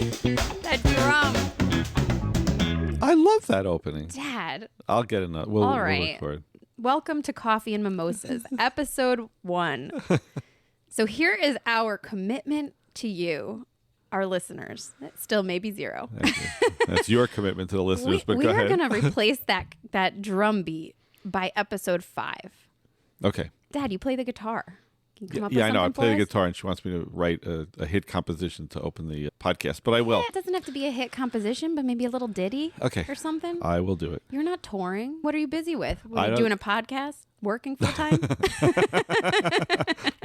That drum. I love that opening. Dad. I'll get another. We'll record. Welcome to Coffee and Mimosas, episode 1. So here is our commitment to you, our listeners. It still may be 0. That's your commitment to the listeners, but go ahead. We are going to replace that drum beat by episode 5. Okay. Dad, you play the guitar. Can you come up with I know. I something play for the us? guitar, and she wants me to write a hit composition to open the podcast, but I will. Yeah, it doesn't have to be a hit composition, but maybe a little ditty or something. I will do it. You're not touring. What are you busy with? I Are you don't- doing a podcast? Working full time?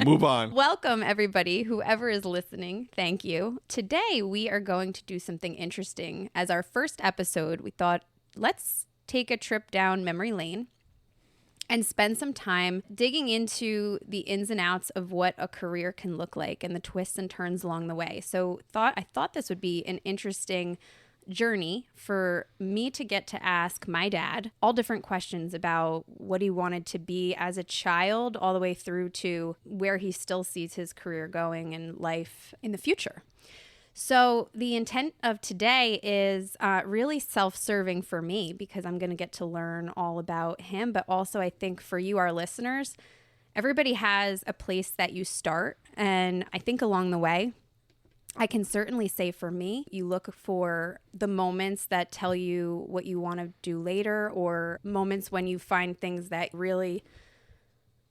Move on. Welcome, everybody, whoever is listening. Thank you. Today, we are going to do something interesting. As our first episode, we thought, let's take a trip down memory lane and spend some time digging into the ins and outs of what a career can look like and the twists and turns along the way. So I thought this would be an interesting journey for me to get to ask my dad all different questions about what he wanted to be as a child, all the way through to where he still sees his career going and life in the future. So the intent of today is really self-serving for me because I'm going to get to learn all about him. But also I think for you, our listeners, everybody has a place that you start. And I think along the way, I can certainly say for me, you look for the moments that tell you what you want to do later, or moments when you find things that really,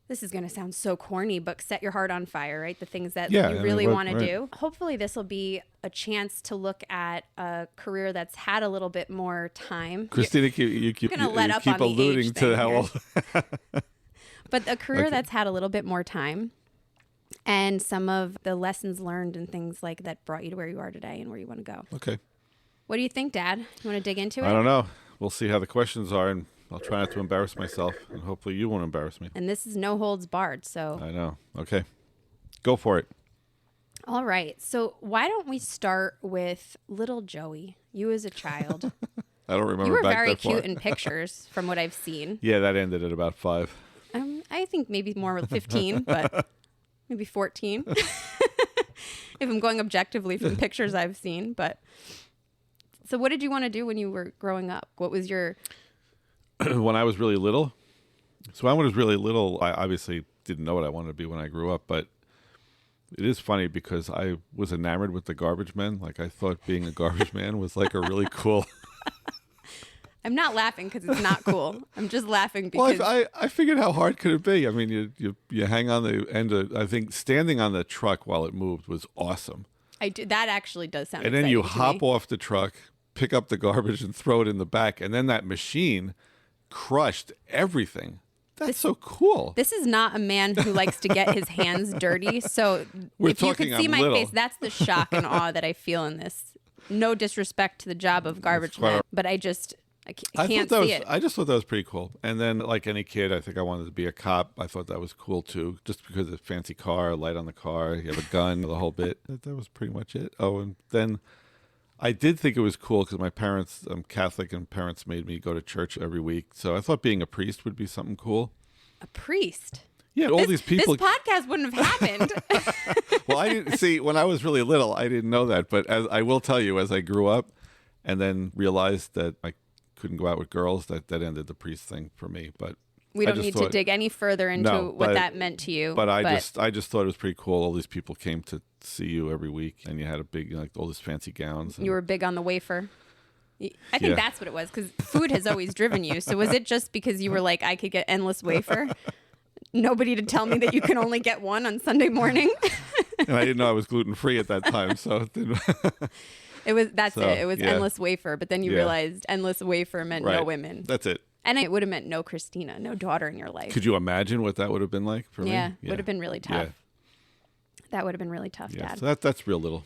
this is going to sound so corny, but set your heart on fire, right? The things that you really want to do. Hopefully this will be a chance to look at a career that's had a little bit more time. Christina, you keep alluding to how old. But a career that's had a little bit more time and some of the lessons learned and things like that brought you to where you are today and where you want to go. Okay. What do you think, Dad? You want to dig into it? I don't know. We'll see how the questions are, and I'll try not to embarrass myself, and hopefully you won't embarrass me. And this is no holds barred, so. I know. Okay. Go for it. All right. So why don't we start with little Joey, you as a child. I don't remember. You were back very that far. cute in pictures from what I've seen. Yeah, that ended at about 5. I think maybe more 15, but maybe 14. If I'm going objectively from pictures I've seen. But so what did you want to do when you were growing up? What was your... When I was really little? So when I was really little, I obviously didn't know what I wanted to be when I grew up, but it is funny because I was enamored with the garbage men. Like I thought being a garbage man was like a really cool... I'm not laughing because it's not cool. I'm just laughing because... Well, I figured how hard could it be? I mean, you hang on the end of... I think standing on the truck while it moved was awesome. That actually does sound And then you hop me. off the truck, pick up the garbage and throw it in the back. And then that machine crushed everything. That's so cool. This is not a man who likes to get his hands dirty. So if you could see my face, that's the shock and awe that I feel in this. No disrespect to the job of garbage man, but I can't see it. I just thought that was pretty cool. And then, like any kid, I think I wanted to be a cop. I thought that was cool too, just because of the fancy car, light on the car, you have a gun, the whole bit. That was pretty much it. Oh, and then I did think it was cool because my parents, I'm Catholic, and parents made me go to church every week. So I thought being a priest would be something cool. A priest? Yeah, all these people. This podcast wouldn't have happened. Well, I didn't see when I was really little. I didn't know that, but as I will tell you, as I grew up, and then realized that I couldn't go out with girls, that ended the priest thing for me. But we don't need to dig any further into what that meant to you. But I just thought it was pretty cool. All these people came to see you every week, and you had a big, like, all these fancy gowns. You were big on the wafer. I think that's what it was, because food has always driven you. So was it just because you were like, I could get endless wafer? Nobody to tell me that you can only get one on Sunday morning? And I didn't know I was gluten-free at that time, so it was endless wafer, but then you realized endless wafer meant no women. That's it. And it would have meant no Christina, no daughter in your life. Could you imagine what that would have been like for me? Yeah, would have been really tough. Yeah. That would have been really tough, Dad. So that's real little.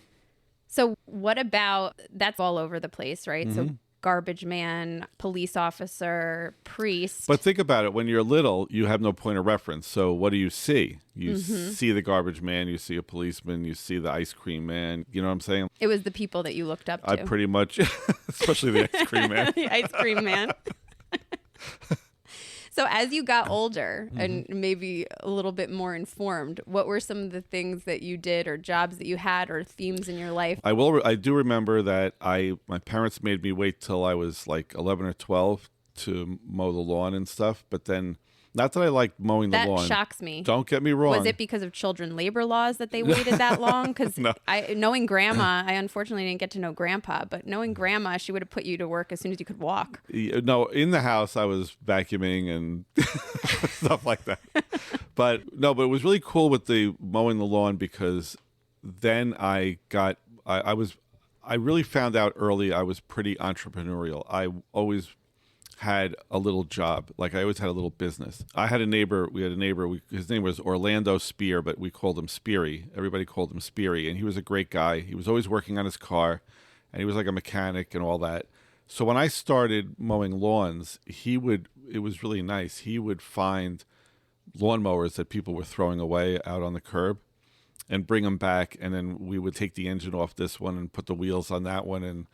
So what about, that's all over the place, right? Mm-hmm. So garbage man, police officer, priest. But think about it. When you're little, you have no point of reference. So what do you see? You see the garbage man, you see a policeman, you see the ice cream man. You know what I'm saying? It was the people that you looked up to. I pretty much, especially the ice cream man. The ice cream man. So as you got older and maybe a little bit more informed, what were some of the things that you did or jobs that you had or themes in your life? I do remember that my parents made me wait till I was like 11 or 12 to mow the lawn and stuff. But then, not that I liked mowing the lawn. That shocks me. Don't get me wrong. Was it because of children labor laws that they waited that long? Because No. knowing grandma, I unfortunately didn't get to know grandpa, but knowing grandma, she would have put you to work as soon as you could walk. No, in the house I was vacuuming and stuff like that. But it was really cool with the mowing the lawn, because then I really found out early I was pretty entrepreneurial. I always had a little job. Like, I always had a little business. We had a neighbor, his name was Orlando Spear, but we called him Speary. Everybody called him Speary, and he was a great guy. He was always working on his car, and he was like a mechanic and all that. So when I started mowing lawns, it was really nice. He would find lawnmowers that people were throwing away out on the curb and bring them back, and then we would take the engine off this one and put the wheels on that one, and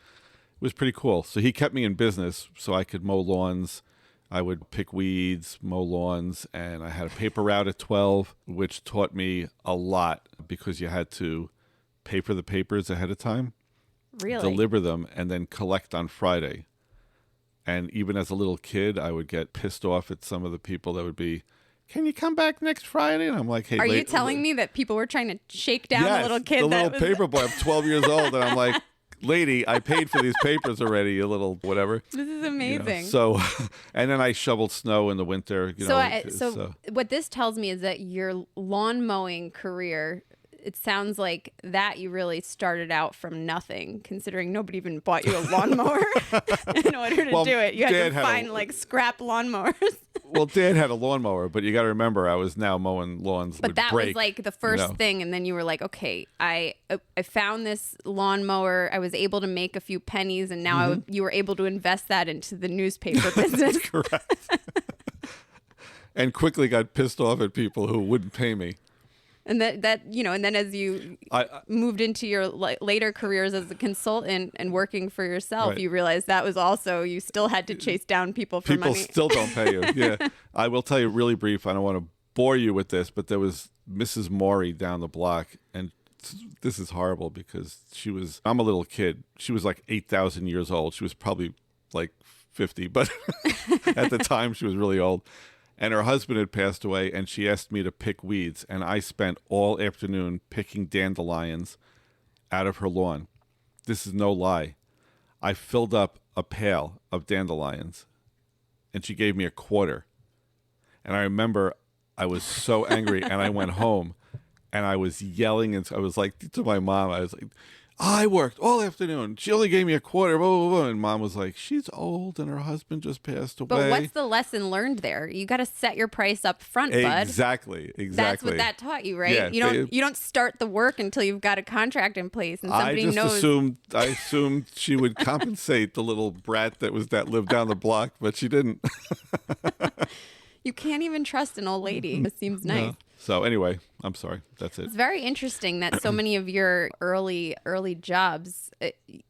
it was pretty cool. So he kept me in business so I could mow lawns. I would pick weeds, mow lawns, and I had a paper route at 12, which taught me a lot, because you had to pay for the papers ahead of time, Really? deliver them, and then collect on Friday. And even as a little kid, I would get pissed off at some of the people that would be, "Can you come back next Friday?" And I'm like, "Hey, Are you telling me that people were trying to shake down yes, the little kid? the that little was... paper boy. I'm 12 years old, and I'm like, "Lady, I paid for these papers already, you little whatever." This is amazing. So, and then I shoveled snow in the winter. So what this tells me is that your lawn mowing career, it sounds like that you really started out from nothing, considering nobody even bought you a lawnmower in order to do it. You had to find like scrap lawnmowers. Well, Dad had a lawnmower, but you got to remember, I was now mowing lawns. But that was like the first thing, and then you were like, okay, I found this lawnmower. I was able to make a few pennies, and now you were able to invest that into the newspaper business. Correct. And quickly got pissed off at people who wouldn't pay me. And and then as you moved into your later careers as a consultant and working for yourself, right. You realized that was also, you still had to chase down people for money. People still don't pay you. Yeah. I will tell you really brief. I don't want to bore you with this, but there was Mrs. Maury down the block, and this is horrible because I'm a little kid. She was like 8,000 years old. She was probably like 50, but at the time she was really old. And her husband had passed away, and she asked me to pick weeds. And I spent all afternoon picking dandelions out of her lawn. This is no lie. I filled up a pail of dandelions, and she gave me a quarter. And I remember I was so angry, and I went home, and I was yelling. And I was like, to my mom, I was like, "I worked all afternoon. She only gave me a quarter." Blah, blah, blah. And Mom was like, "She's old and her husband just passed away." But what's the lesson learned there? You got to set your price up front, bud. Exactly. That's what that taught you, right? Yeah, you don't start the work until you've got a contract in place and somebody knows. I assumed she would compensate the little brat that lived down the block, but she didn't. You can't even trust an old lady. It seems nice. No. So anyway, I'm sorry. That's it. It's very interesting that so many of your early jobs,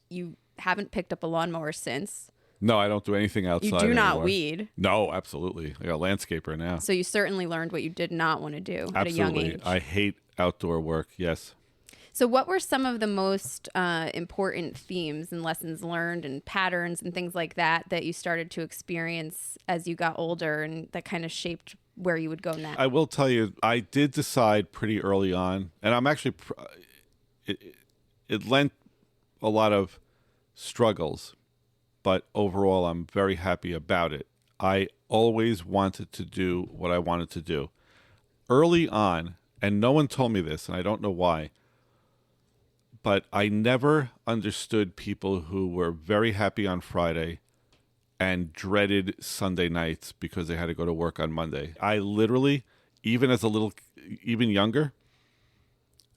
you haven't picked up a lawnmower since. No, I don't do anything outside. You do not anymore. weed. No, absolutely. I got a landscaper now. So you certainly learned what you did not want to do at a young age. I hate outdoor work. Yes. So what were some of the most important themes and lessons learned and patterns and things like that you started to experience as you got older and that kind of shaped where you would go next? I will tell you, I did decide pretty early on, and I'm actually, it lent a lot of struggles, but overall I'm very happy about it. I always wanted to do what I wanted to do. Early on, and no one told me this, and I don't know why, but I never understood people who were very happy on Friday and dreaded Sunday nights because they had to go to work on Monday. I literally, even younger,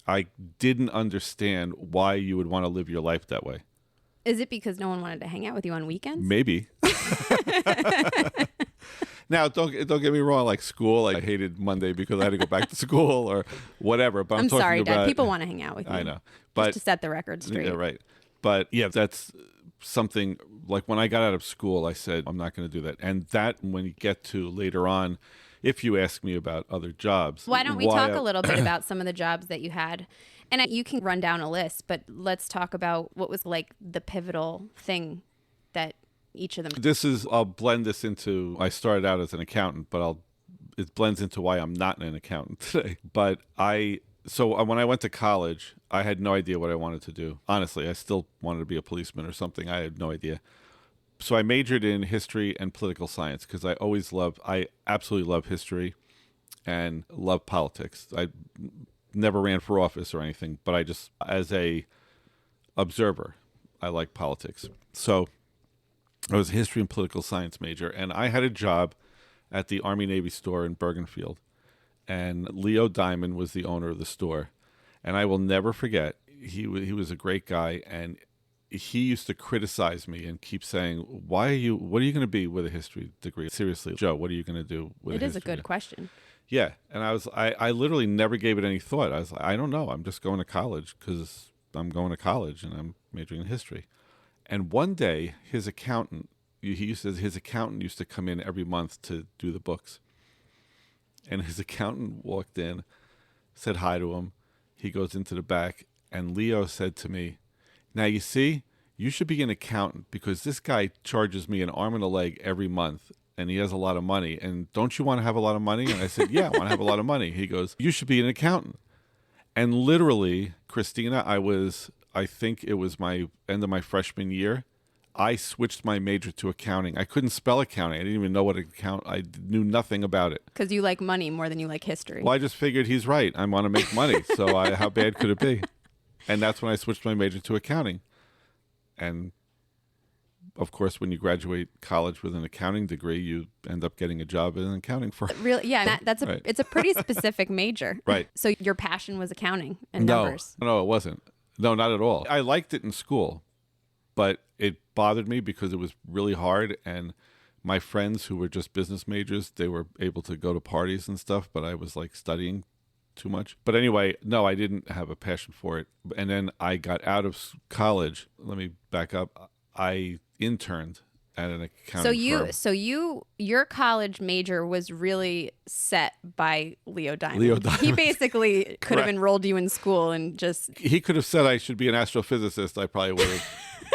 I didn't understand why you would want to live your life that way. Is it because no one wanted to hang out with you on weekends? Maybe. Now, don't get me wrong. Like school, I hated Monday because I had to go back to school or whatever. But I'm talking sorry, about, Dad. People want to hang out with you. I know, but just to set the record straight. Yeah, right. But yeah, that's something like when I got out of school, I said, I'm not going to do that. And that, when you get to later on, if you ask me about other jobs. Why don't we talk a little bit about some of the jobs that you had? And you can run down a list, but let's talk about what was like the pivotal thing that each of them. I'll blend this into, I started out as an accountant, but it blends into why I'm not an accountant today. But when I went to college, I had no idea what I wanted to do. Honestly, I still wanted to be a policeman or something. I had no idea. So I majored in history and political science because I absolutely love history and love politics. I never ran for office or anything, but as a observer, I like politics. So I was a history and political science major, and I had a job at the Army Navy store in Bergenfield. And Leo Diamond was the owner of the store. And I will never forget, he was a great guy, and he used to criticize me and keep saying, what are you going to be with a history degree? Seriously, Joe, what are you going to do with a history degree? It is a good question. Yeah. And I literally never gave it any thought. I was like, I don't know. I'm just going to college because I'm going to college and I'm majoring in history. And one day, his accountant used to come in every month to do the books. And his accountant walked in, said hi to him. He goes into the back, and Leo said to me, now you see, you should be an accountant because this guy charges me an arm and a leg every month, and he has a lot of money. And don't you want to have a lot of money? And I said, yeah, I want to have a lot of money. He goes, you should be an accountant. And literally, Christina, I think it was my end of my freshman year, I switched my major to accounting. I couldn't spell accounting. I didn't even know what I knew nothing about it. Because you like money more than you like history. Well, I just figured he's right. I want to make money. So how bad could it be? And that's when I switched my major to accounting. And of course, when you graduate college with an accounting degree, you end up getting a job in an accounting firm. Really? Yeah, right. It's a pretty specific major. Right. So your passion was accounting and numbers. No, it wasn't. No, not at all. I liked it in school, but it bothered me because it was really hard, and my friends who were just business majors, they were able to go to parties and stuff, but I was like studying too much. But anyway, no, I didn't have a passion for it. And then I got out of college. Let me back up. I interned at an accounting firm. So your college major was really set by Leo Diamond. He basically could have enrolled you in school and just... He could have said I should be an astrophysicist. I probably would have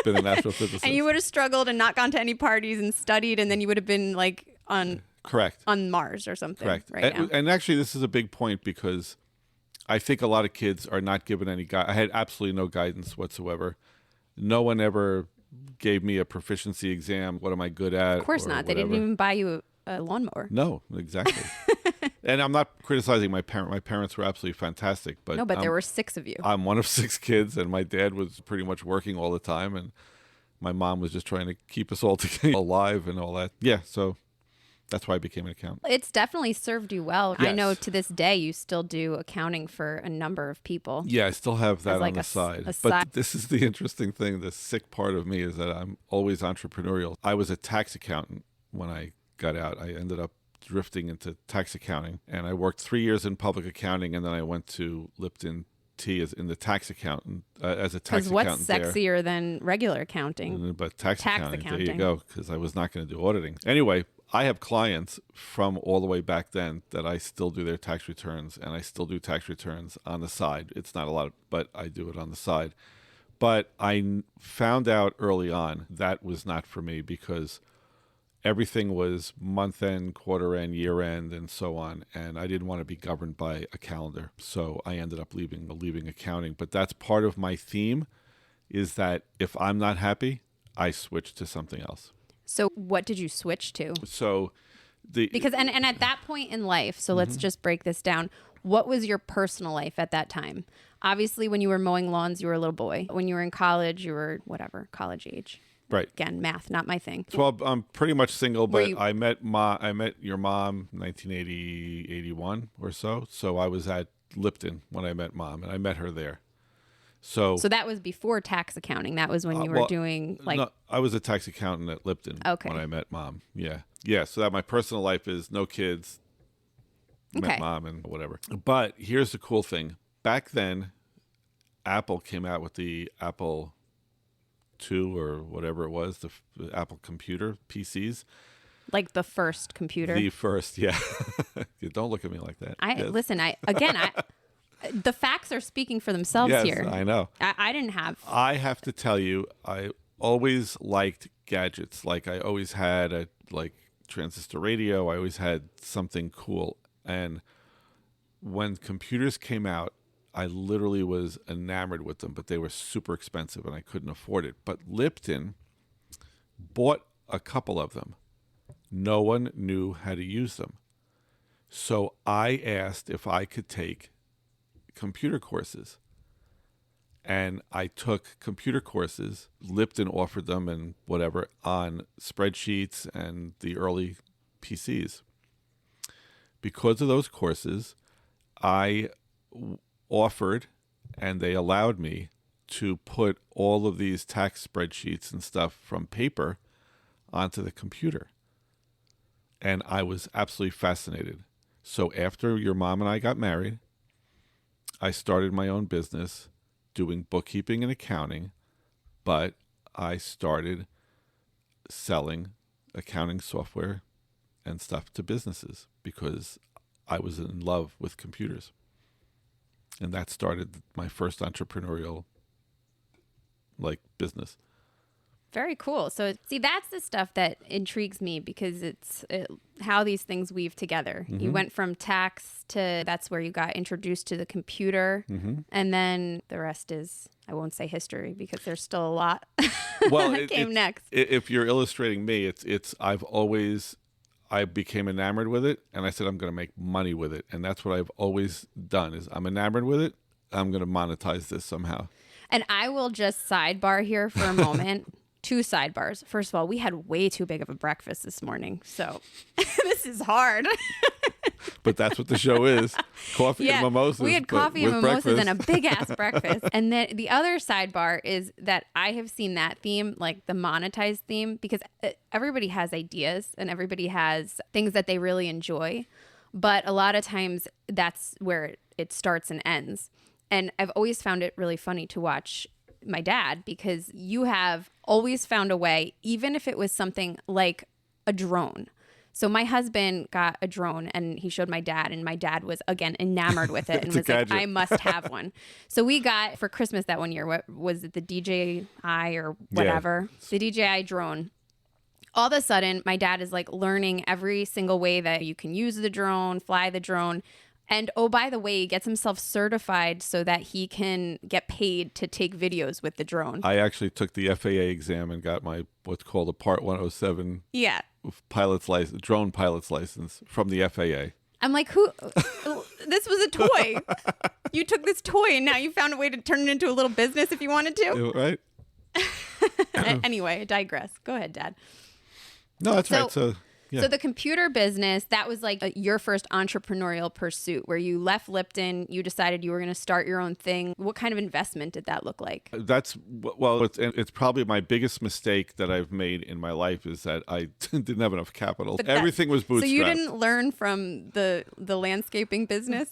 been an astrophysicist. And you would have struggled and not gone to any parties and studied, and then you would have been like on Mars or something. Correct. Now. And actually, this is a big point because I think a lot of kids are not given any guidance. I had absolutely no guidance whatsoever. No one ever gave me a proficiency exam. What am I good at? Of course not. They didn't even buy you a lawnmower. No, exactly. And I'm not criticizing my parents. My parents were absolutely fantastic. But there were 6 of you. I'm one of 6 kids, and my dad was pretty much working all the time, and my mom was just trying to keep us all together, alive and all that. Yeah, so that's why I became an accountant. It's definitely served you well. Yes. I know to this day you still do accounting for a number of people. Yeah, I still have that on the side. But this is the interesting thing. The sick part of me is that I'm always entrepreneurial. I was a tax accountant when I got out. I ended up drifting into tax accounting, and I worked 3 years in public accounting, and then I went to Lipton T as in the tax accountant as a tax accountant. Because what's sexier than regular accounting? But tax accounting. There you go. Because I was not going to do auditing anyway. I have clients from all the way back then that I still do their tax returns, and I still do tax returns on the side. It's not a lot, but I do it on the side. But I found out early on that was not for me because everything was month end, quarter end, year end, and so on. And I didn't want to be governed by a calendar. So I ended up leaving accounting. But that's part of my theme is that if I'm not happy, I switch to something else. So what did you switch to? Because at that point in life, so let's just break this down. What was your personal life at that time? Obviously, when you were mowing lawns, you were a little boy. When you were in college, you were college age. Right. Again, math, not my thing. Well, I'm pretty much single, but I met your mom in 1980, 81 or so. So I was at Lipton when I met Mom, and I met her there. So that was before tax accounting. That was when you were doing like... No, I was a tax accountant at Lipton when I met Mom. Yeah. Yeah. So that my personal life is no kids, met Mom and whatever. But here's the cool thing. Back then, Apple came out with the Apple II or whatever it was, the Apple computer PCs. Like the first computer. The first, yeah. Don't look at me like that. Listen. The facts are speaking for themselves yes, here. I know. I didn't have. I have to tell you, I always liked gadgets. Like I always had a transistor radio. I always had something cool. And when computers came out, I literally was enamored with them, but they were super expensive and I couldn't afford it. But Lipton bought a couple of them. No one knew how to use them. So I asked if I could take computer courses. And I took computer courses. Lipton offered them and whatever on spreadsheets and the early PCs. Because of those courses, I offered and they allowed me to put all of these tax spreadsheets and stuff from paper onto the computer. And I was absolutely fascinated. So after your mom and I got married, I started my own business doing bookkeeping and accounting, but I started selling accounting software and stuff to businesses because I was in love with computers. And that started my first entrepreneurial business. Very cool. So, see, that's the stuff that intrigues me because it's how these things weave together. Mm-hmm. You went from tax to that's where you got introduced to the computer. Mm-hmm. And then the rest is, I won't say history because there's still a lot Well, that came next. If you're illustrating me, I became enamored with it and I said, I'm going to make money with it. And that's what I've always done is I'm enamored with it. I'm going to monetize this somehow. And I will just sidebar here for a moment. 2 sidebars. First of all, we had way too big of a breakfast this morning. So this is hard. But that's what the show is. Coffee and mimosas. We had coffee and mimosas breakfast. and a big ass breakfast. And then the other sidebar is that I have seen that theme, like the monetized theme, because everybody has ideas and everybody has things that they really enjoy. But a lot of times that's where it starts and ends. And I've always found it really funny to watch my dad because you have always found a way, even if it was something like a drone. So my husband got a drone and he showed my dad and my dad was, again, enamored with it and was like, I must have one. So we got for Christmas that one year, what was it, the DJI or whatever, the DJI drone. All of a sudden, my dad is like learning every single way that you can use the drone, fly the drone. And oh, by the way, he gets himself certified so that he can get paid to take videos with the drone. I actually took the FAA exam and got my what's called a Part 107 pilot's license, drone pilot's license from the FAA. I'm like, who? This was a toy. You took this toy and now you found a way to turn it into a little business if you wanted to. Right. Anyway, I digress. Go ahead, Dad. No, that's right. So So the computer business, that was like your first entrepreneurial pursuit where you left Lipton, you decided you were going to start your own thing. What kind of investment did that look like? It's probably my biggest mistake that I've made in my life is that I didn't have enough capital. Everything was bootstrapped. So you didn't learn from the landscaping business?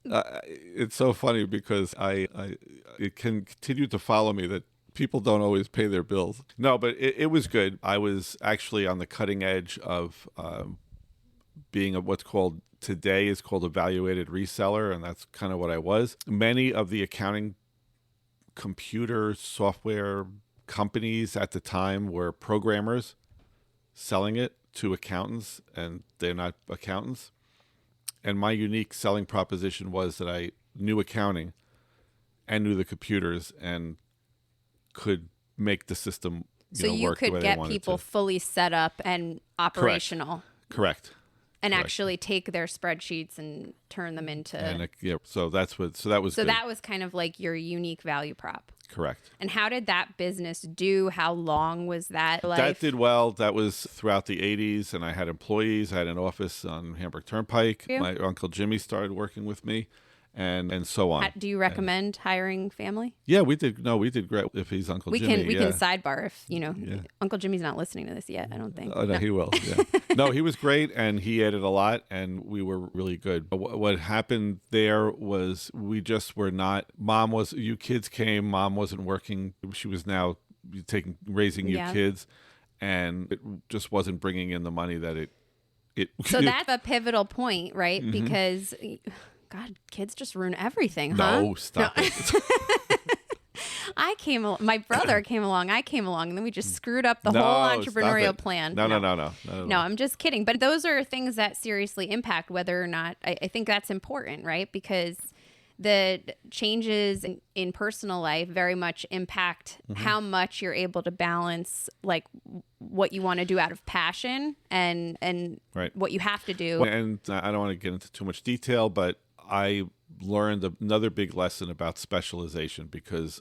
It's so funny because it can continue to follow me that people don't always pay their bills. No, but it was good. I was actually on the cutting edge of being what's called today is called evaluated reseller, and that's kind of what I was. Many of the accounting computer software companies at the time were programmers selling it to accountants, and they're not accountants. And my unique selling proposition was that I knew accounting and knew the computers and could make the system work the way they wanted to. So you could get people fully set up and operational. Correct. And actually take their spreadsheets and turn them into. So that was. So that was kind of like your unique value prop. Correct. And how did that business do? How long was that life? That did well. That was throughout the 80s, and I had employees. I had an office on Hamburg Turnpike. Yeah. My Uncle Jimmy started working with me. And so on. Do you recommend hiring family? Yeah, we did. No, we did great. If he's Uncle Jimmy, we can sidebar if Uncle Jimmy's not listening to this yet. I don't think. Oh no, he will. Yeah. No, he was great, and he added a lot, and we were really good. But what happened there was we just were not. Mom was. You kids came. Mom wasn't working. She was now raising your Yeah. kids, and it just wasn't bringing in the money that it. So that's a pivotal point, right? Mm-hmm. Because, God, kids just ruin everything, huh? No, stop it. My brother came along, I came along, and then we just screwed up the No, whole stop entrepreneurial it. plan. No. No, I'm just kidding. But those are things that seriously impact whether or not, I think that's important, right? Because the changes in personal life very much impact how much you're able to balance like what you want to do out of passion and Right. what you have to do. And I don't want to get into too much detail, but I learned another big lesson about specialization because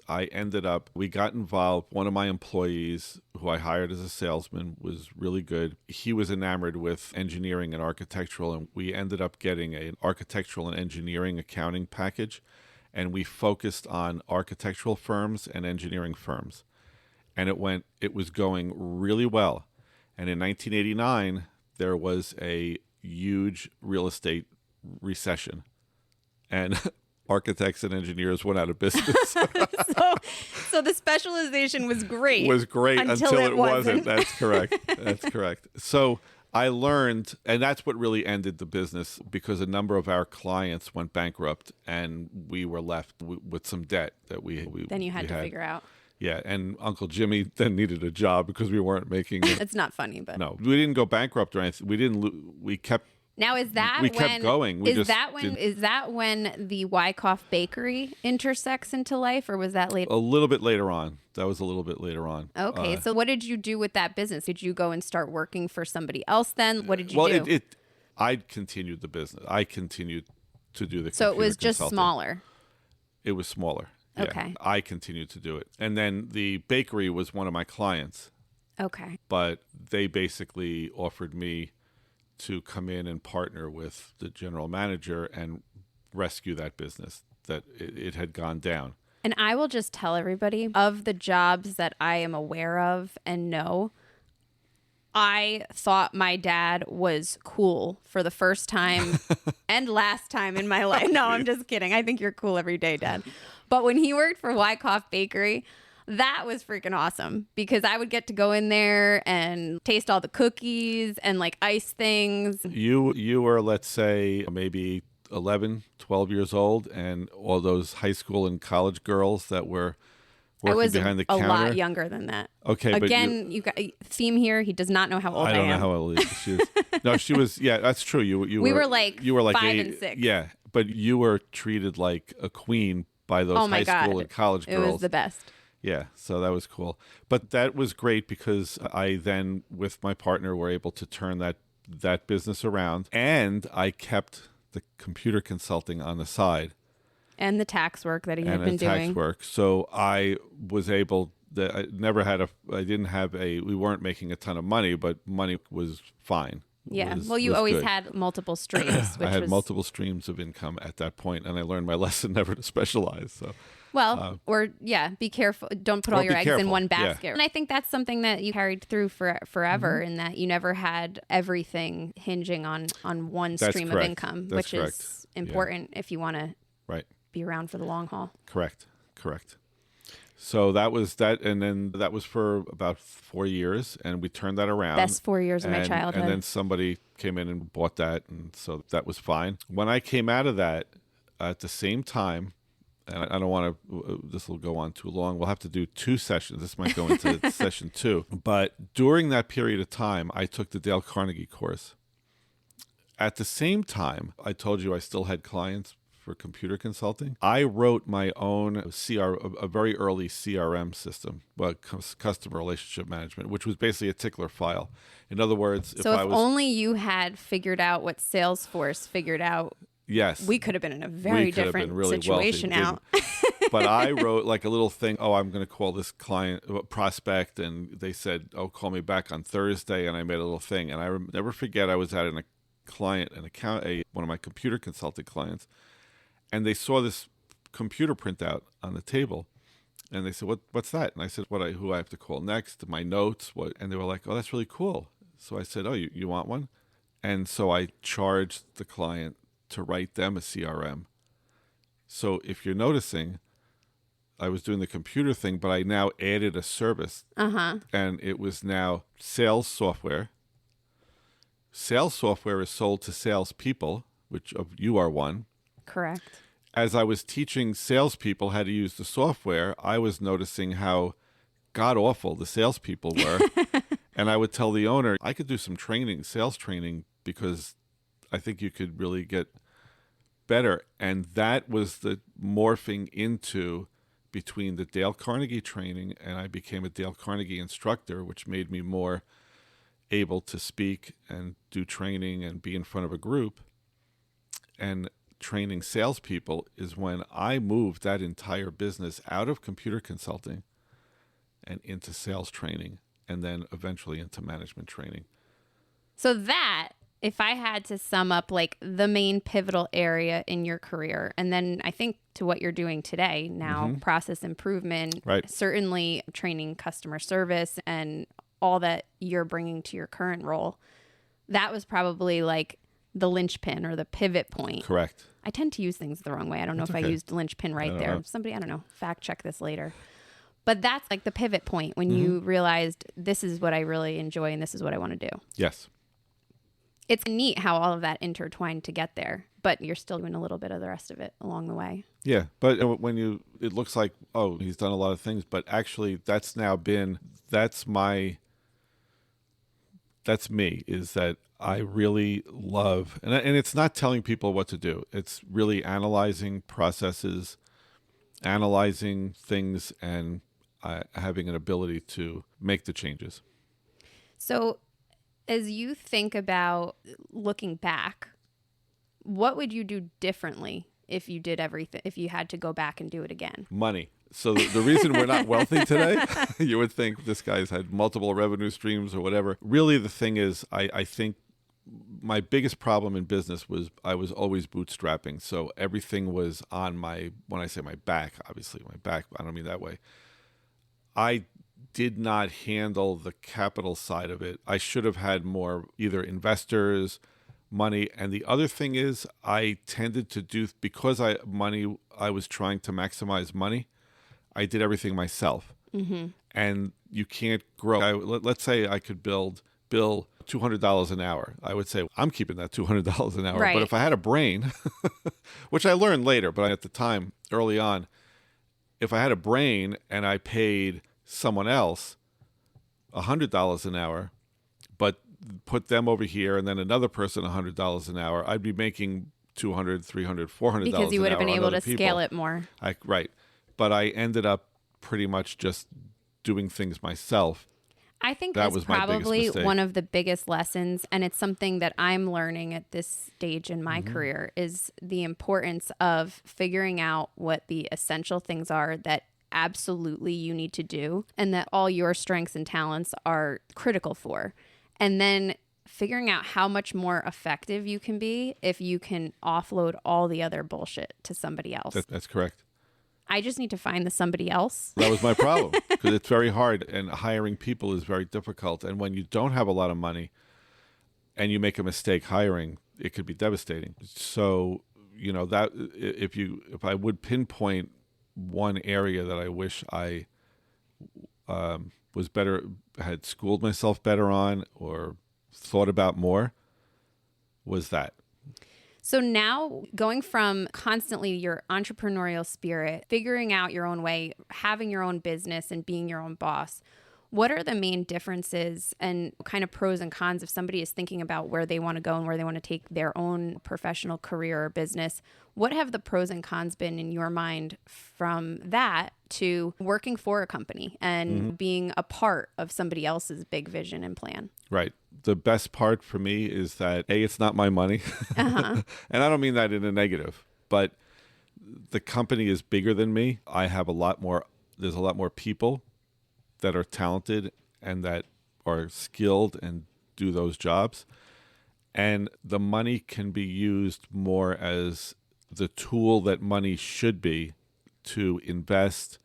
we got involved. One of my employees who I hired as a salesman was really good. He was enamored with engineering and architectural, and we ended up getting an architectural and engineering accounting package, and we focused on architectural firms and engineering firms. And it was going really well. And in 1989, there was a huge real estate recession. And architects and engineers went out of business. So the specialization was great. Was great until it wasn't. wasn't. That's correct. That's correct. So I learned, and that's what really ended the business because a number of our clients went bankrupt and we were left with some debt that we Then you had to figure out. Yeah, and Uncle Jimmy then needed a job because we weren't making it. It's not funny, but No, we didn't go bankrupt or anything. We didn't. We kept. Now is that We when kept going. We is just that when didn't- is that when the Wyckoff Bakery intersects into life, or was that later? A little bit later on. That was a little bit later on. Okay, so what did you do with that business? Did you go and start working for somebody else then? What did you Well, do? I continued the business. I continued to do the. So it was computer just consulting. smaller. It was smaller. Yeah. Okay. I continued to do it, and then the bakery was one of my clients, Okay. but they basically offered me to come in and partner with the general manager and rescue that business that it had gone down. And I will just tell everybody of the jobs that I am aware of and know, I thought my dad was cool for the first time and last time in my life. No, I'm just kidding. I think you're cool every day, Dad. But when he worked for Wyckoff Bakery, that was freaking awesome because I would get to go in there and taste all the cookies and like ice things. You were, let's say, maybe 11, 12 years old, and all those high school and college girls that were I working was behind the a counter. lot younger than that. Okay, again, you got theme here. He does not know how old I am. I don't know how old she is. No, she was. Yeah, that's true. We were like 5 and 6. Yeah, but you were treated like a queen by those Oh my high school God. and college It girls. was the best. Yeah, so that was cool. But that was great because I then, with my partner, were able to turn that business around, and I kept the computer consulting on the side. And the tax work that he had And been the tax doing. work. So I was able. We weren't making a ton of money, but money was fine. Yeah. Was- Well, you was always good. had multiple streams, which I had was multiple streams of income at that point, and I learned my lesson never to specialize. So be careful. Don't put all Or your be eggs in careful, one yeah. basket. And I think that's something that you carried through forever, Mm-hmm. in that you never had everything hinging on one That's stream of correct. income, That's which correct. is important if you want to right. be around for the long haul. Correct. So that was that, and then that was for about 4 years, and we turned that around. Best 4 years of my childhood. And then somebody came in and bought that, and so that was fine. When I came out of that, at the same time, and I don't want to, this will go on too long. We'll have to do 2 sessions. This might go into session 2. But during that period of time, I took the Dale Carnegie course. At the same time, I told you I still had clients for computer consulting. I wrote my own a very early CRM system, customer relationship management, which was basically a tickler file. In other words, So if only you had figured out what Salesforce figured out, yes, we could have been in a very different situation now. But I wrote like a little thing. Oh, I'm going to call this client prospect, and they said, "Oh, call me back on Thursday." And I made a little thing, and I never forget. I was at one of my computer consulting clients, and they saw this computer printout on the table, and they said, "What's that?" And I said, "Who I have to call next? My notes." And they were like, "Oh, that's really cool." So I said, "Oh, you want one?" And so I charged the client to write them a CRM. So if you're noticing, I was doing the computer thing, but I now added a service. Uh-huh. And it was now sales software. Sales software is sold to salespeople, which you are one. Correct. As I was teaching salespeople how to use the software, I was noticing how god-awful the salespeople were. And I would tell the owner, I could do some training, sales training, because I think you could really get better. And that was the morphing into between the Dale Carnegie training, and I became a Dale Carnegie instructor, which made me more able to speak and do training and be in front of a group. And training salespeople is when I moved that entire business out of computer consulting and into sales training, and then eventually into management training. So that, if I had to sum up like the main pivotal area in your career, and then I think to what you're doing today now, process improvement, Right. certainly training customer service and all that you're bringing to your current role, that was probably like the linchpin or the pivot point. Correct. I tend to use things the wrong way. I don't know if I used linchpin right there. know. Somebody, I don't know, fact check this later. But that's like the pivot point when you realized this is what I really enjoy and this is what I want to do. Yes. It's neat how all of that intertwined to get there, but you're still doing a little bit of the rest of it along the way. Yeah, but it looks like, oh, he's done a lot of things, but actually that's me, is that I really love, and it's not telling people what to do. It's really analyzing processes, analyzing things, and having an ability to make the changes. So as you think about looking back, what would you do differently if you did everything, if you had to go back and do it again? Money. So the reason we're not wealthy today, you would think this guy's had multiple revenue streams or whatever. Really, the thing is, I think my biggest problem in business was I was always bootstrapping. So everything was on when I say my back, obviously my back, I don't mean that way. I did not handle the capital side of it. I should have had more either investors, money. And the other thing is I tended to do, because I was trying to maximize money, I did everything myself. And you can't grow. Let's say I could bill $200 an hour. I would say, I'm keeping that $200 an hour. Right. But if I had a brain, which I learned later, but at the time, early on, if I had a brain and I paid someone else $100 an hour, but put them over here and then another person $100 an hour, I'd be making $200, $300, $400 Because you would have been able to people. scale it more. Right. But I ended up pretty much just doing things myself. I think That that's was my biggest probably mistake. one of the biggest lessons, and it's something that I'm learning at this stage in my career, is the importance of figuring out what the essential things are that absolutely you need to do and that all your strengths and talents are critical for. And then figuring out how much more effective you can be if you can offload all the other bullshit to somebody else. That's correct. I just need to find the somebody else. That was my problem, because it's very hard and hiring people is very difficult. And when you don't have a lot of money and you make a mistake hiring, it could be devastating. So, that if I would pinpoint one area that I wish I was better, had schooled myself better on or thought about more, was that. So now going from constantly your entrepreneurial spirit, figuring out your own way, having your own business and being your own boss, what are the main differences and kind of pros and cons if somebody is thinking about where they want to go and where they want to take their own professional career or business? What have the pros and cons been in your mind from that to working for a company and being a part of somebody else's big vision and plan? Right. The best part for me is that, A, it's not my money. And I don't mean that in a negative, but the company is bigger than me. I have there's a lot more people that are talented and that are skilled and do those jobs. And the money can be used more as the tool that money should be, to invest,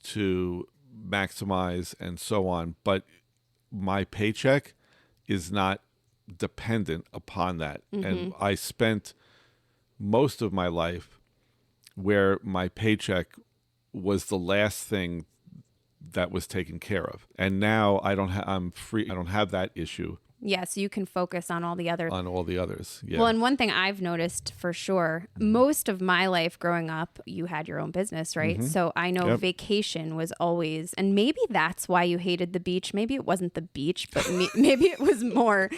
to maximize, and so on. But my paycheck is not dependent upon that. And I spent most of my life where my paycheck was the last thing that was taken care of. And now I'm free. I don't have that issue Yeah, so you can focus on all the other. on all the others. Yeah. Well, and one thing I've noticed for sure, most of my life growing up, you had your own business, right? So I know vacation was always, and maybe that's why you hated the beach. Maybe it wasn't the beach, but maybe it was more.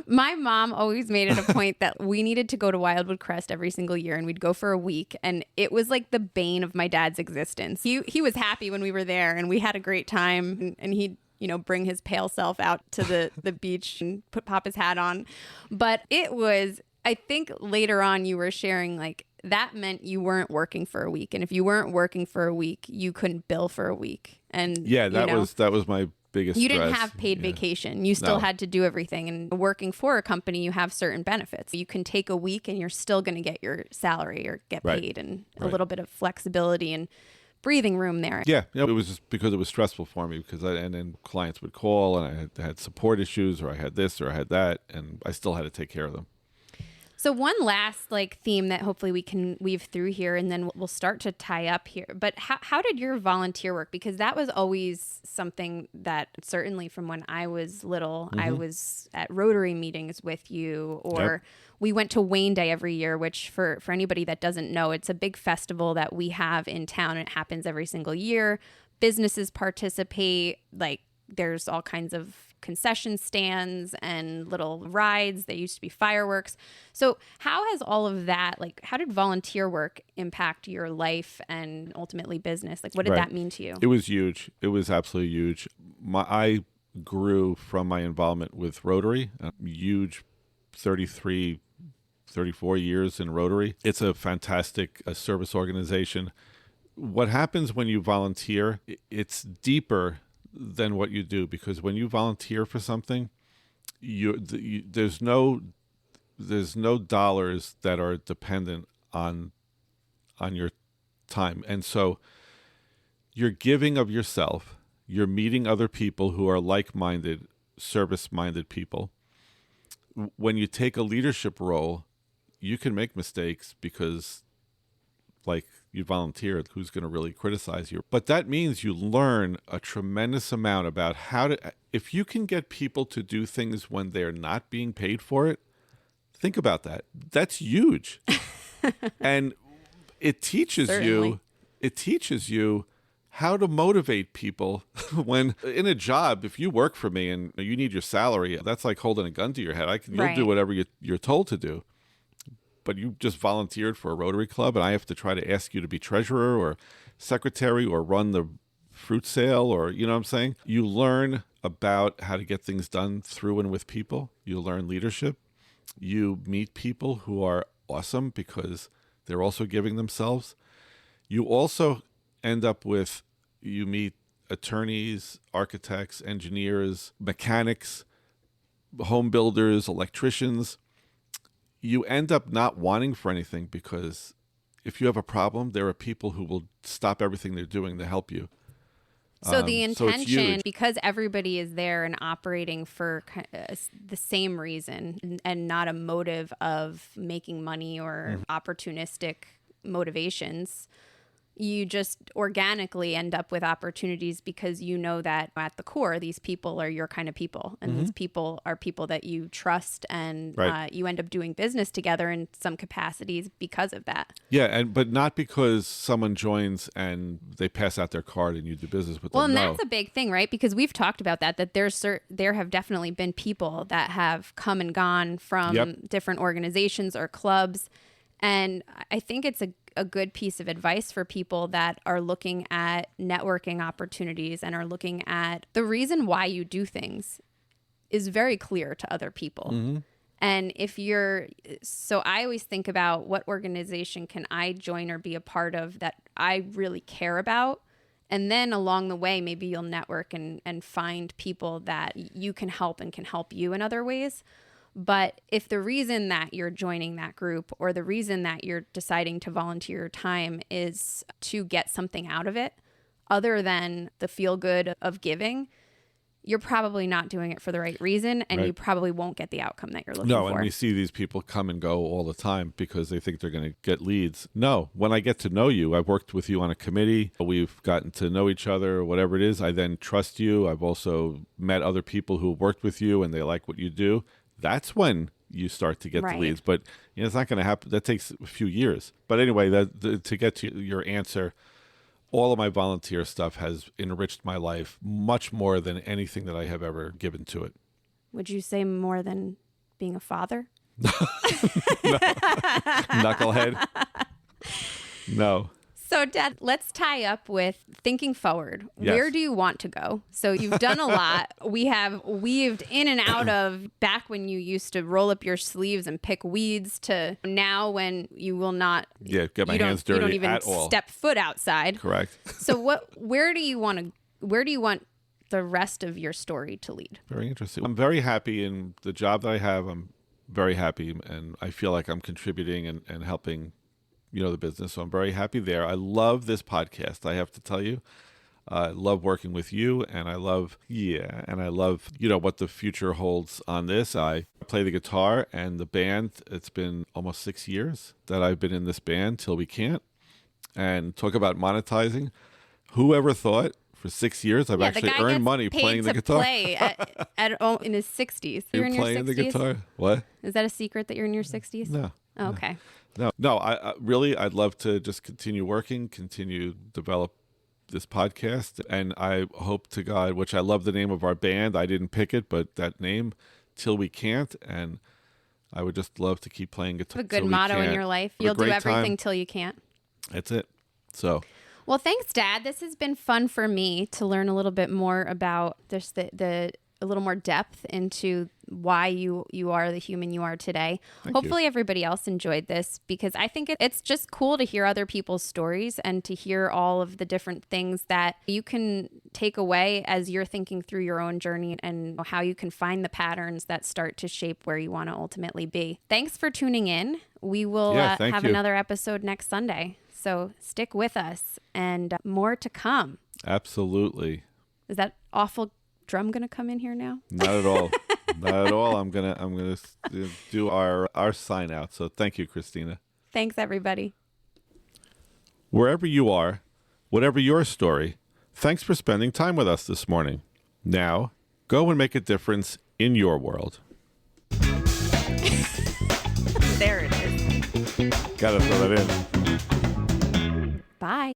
My mom always made it a point that we needed to go to Wildwood Crest every single year, and we'd go for a week. And it was like the bane of my dad's existence. He was happy when we were there, and we had a great time, and he'd bring his pale self out to the beach and pop his hat on. But it was, I think later on you were sharing like that meant you weren't working for a week. And if you weren't working for a week, you couldn't bill for a week. And yeah, that was my biggest You didn't stress. have paid vacation. You still had to do everything. And working for a company, you have certain benefits. You can take a week and you're still going to get your salary or get paid and a little bit of flexibility and breathing room there. Yeah, it was just because it was stressful for me and then clients would call and I had support issues or I had this or I had that and I still had to take care of them. So one last theme that hopefully we can weave through here and then we'll start to tie up here. But how did your volunteer work? Because that was always something that certainly from when I was little, I was at Rotary meetings with you or we went to Wayne Day every year, which for anybody that doesn't know, it's a big festival that we have in town. It happens every single year. Businesses participate, there's all kinds of concession stands and little rides. There used to be fireworks. So how has all of that, how did volunteer work impact your life and ultimately business? What did that mean to you? It was huge. It was absolutely huge. I grew from my involvement with Rotary, a huge 34 years in Rotary. It's a fantastic service organization. What happens when you volunteer, it's deeper than what you do, because when you volunteer for something, there's no dollars that are dependent on your time, and so you're giving of yourself. You're meeting other people who are like-minded, service-minded people. When you take a leadership role, you can make mistakes because, you volunteered, who's going to really criticize you? But that means you learn a tremendous amount about if you can get people to do things when they're not being paid for it, think about that. That's huge. And it teaches you how to motivate people when in a job. If you work for me and you need your salary, that's like holding a gun to your head. You'll do whatever you're told to do. But you just volunteered for a Rotary Club, and I have to try to ask you to be treasurer or secretary or run the fruit sale, or, you know what I'm saying? You learn about how to get things done through and with people. You learn leadership. You meet people who are awesome because they're also giving themselves. You also end up you meet attorneys, architects, engineers, mechanics, home builders, electricians. You end up not wanting for anything because if you have a problem, there are people who will stop everything they're doing to help you. So the intention, because everybody is there and operating for the same reason and not a motive of making money or opportunistic motivations, you just organically end up with opportunities because you know that at the core, these people are your kind of people. And these people are people that you trust, and you end up doing business together in some capacities because of that. Yeah, but not because someone joins and they pass out their card and you do business with them. Well, and that's a big thing, right? Because we've talked about that there have definitely been people that have come and gone from different organizations or clubs. And I think it's a good piece of advice for people that are looking at networking opportunities and are looking at the reason why you do things is very clear to other people. And so I always think about what organization can I join or be a part of that I really care about. And then along the way, maybe you'll network and find people that you can help and can help you in other ways. But if the reason that you're joining that group or the reason that you're deciding to volunteer your time is to get something out of it, other than the feel good of giving, you're probably not doing it for the right reason, and Right. you probably won't get the outcome that you're looking No, for. and we see these people come and go all the time because they think they're going to get leads. No, when I get to know you, I've worked with you on a committee, we've gotten to know each other, whatever it is, I then trust you. I've also met other people who have worked with you and they like what you do. That's when you start to get Right. the leads. But it's not going to happen. That takes a few years. But anyway, to get to your answer, all of my volunteer stuff has enriched my life much more than anything that I have ever given to it. Would you say more than being a father? Knucklehead. No. So, Dad, let's tie up with thinking forward. Yes. Where do you want to go? So you've done a lot. We have weaved in and out of back when you used to roll up your sleeves and pick weeds to now when you will not. Get my hands You dirty don't even at all. step foot outside. Correct. So where do you want the rest of your story to lead? Very interesting. I'm very happy in the job that I have. I'm very happy, and I feel like I'm contributing and helping, the business. So I'm very happy there. I love this podcast, I have to tell you. I love working with you, and I love, what the future holds on this. I play the guitar and the band. It's been almost 6 years that I've been in this band, Till We Can't. And talk about monetizing. Whoever thought for 6 years I've actually earned money playing the guitar? Play in his 60s. You're in your 60s? Playing the guitar? What? Is that a secret that you're in your 60s? No. Oh, okay. No. I really, I'd love to just continue working, continue develop this podcast, and I hope to God, which I love the name of our band. I didn't pick it, but that name, Till We Can't, and I would just love to keep playing guitar. A good motto in your life. You'll do everything till you can't. That's it. So. Well, thanks, Dad. This has been fun for me to learn a little bit more about just a little more depth into why you are the human you are today. Hopefully everybody else enjoyed this, because I think it's just cool to hear other people's stories and to hear all of the different things that you can take away as you're thinking through your own journey and how you can find the patterns that start to shape where you want to ultimately be. Thanks for tuning in. We will have another episode next Sunday. So stick with us, and more to come. Absolutely. Is that awful drum gonna come in here now? Not at all. Not at all. I'm gonna do our sign out. So thank you, Christina. Thanks, everybody. Wherever you are, whatever your story, thanks for spending time with us this morning. Now, go and make a difference in your world. There it is. Gotta throw that in. Bye.